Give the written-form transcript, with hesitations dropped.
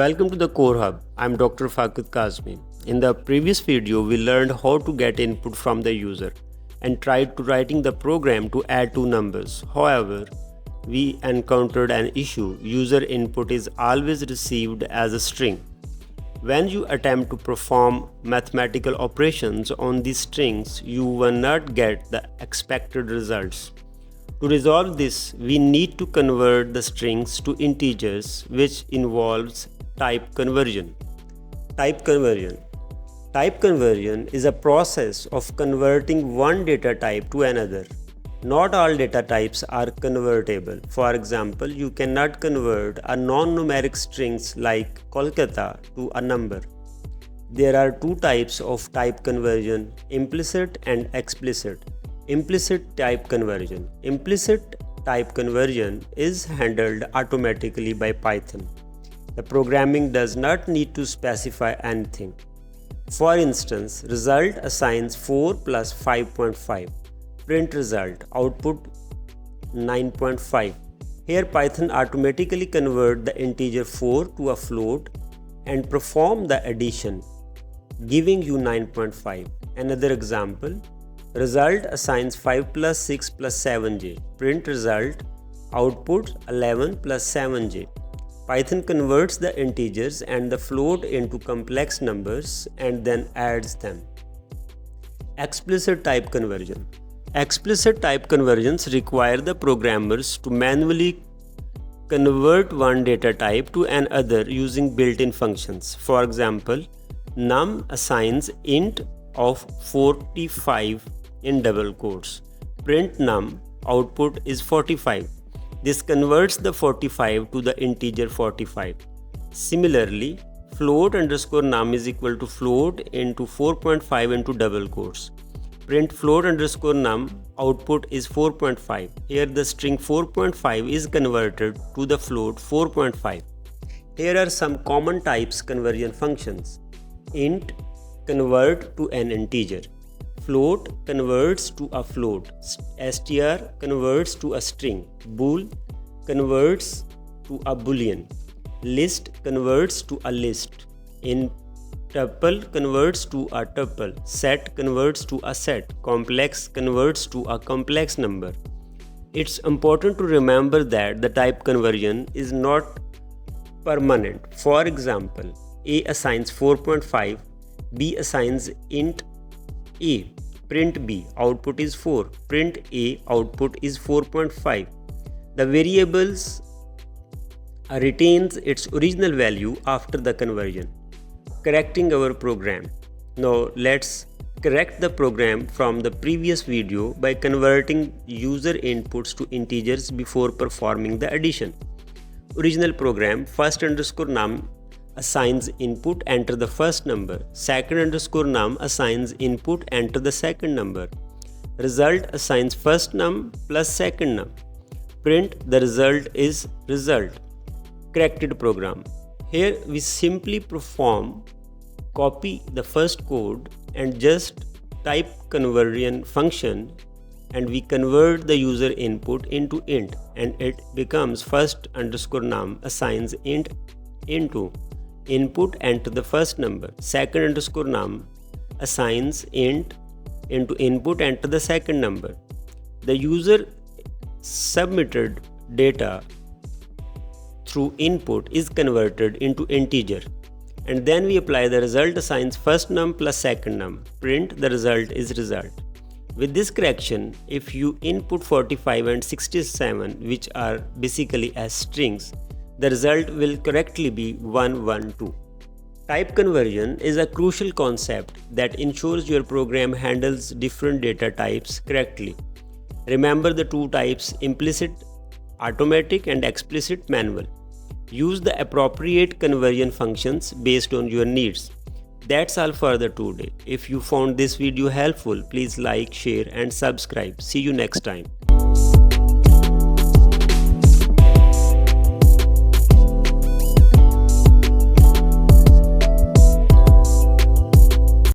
Welcome to the KOREHUB. I'm Dr. Rafaqat Kazmi. In the previous video, we learned how to get input from the user and tried to writing the program to add two numbers. However, we encountered an issue. User input is always received as a string. When you attempt to perform mathematical operations on these strings, you will not get the expected results. To resolve this, we need to convert the strings to integers, which involves type conversion. Type conversion is a process of converting one data type to another. Not all data types are convertible. For example, you cannot convert a non-numeric strings like Kolkata to a number. There are two types of type conversion: implicit and explicit. Implicit type conversion. Implicit type conversion is handled automatically by Python. The programming does not need to specify anything. For instance, result assigns 4 plus 5.5. Print result, output 9.5. Here Python automatically convert the integer 4 to a float and perform the addition, giving you 9.5. Another example, result assigns 5 plus 6 plus 7j. Print result, output 11 plus 7j. Python converts the integers and the float into complex numbers and then adds them. Explicit type conversion. Explicit type conversions require the programmers to manually convert one data type to another using built-in functions. For example, num assigns int of 45 in double quotes. Print num, output is 45. This converts the 45 to the integer 45. Similarly, float underscore num is equal to float into 4.5 into double quotes. Print float underscore num, output is 4.5. Here the string 4.5 is converted to the float 4.5. Here are some common types conversion functions. Int convert to an integer. Float converts to a float. Str converts to a string. Bool converts to a boolean. List converts to a list. In tuple converts to a tuple. Set converts to a set. Complex converts to a complex number. It's important to remember that the type conversion is not permanent. For example, A assigns 4.5, B assigns int A. Print B, output is 4. Print A, output is 4.5. The variables retains its original value after the conversion. Correcting our program. Now let's correct the program from the previous video by converting user inputs to integers before performing the addition. Original program, first underscore num assigns input, enter the first number. Second underscore num assigns input, enter the second number. Result assigns first num plus second num. Print the result is result. Corrected program. Here we simply copy the first code and just type conversion function, and we convert the user input into int, and it becomes first underscore num assigns int into input, enter the first number. Second underscore num assigns int into input, enter the second number. The user submitted data through input is converted into integer, and then we apply the result assigns first num plus second num. Print the result is result. With this correction, if you input 45 and 67, which are basically as strings, the result will correctly be 112. Type conversion is a crucial concept that ensures your program handles different data types correctly. Remember the two types: implicit automatic and explicit manual. Use the appropriate conversion functions based on your needs. That's all for the today. If you found this video helpful, please like, share and subscribe. See you next time.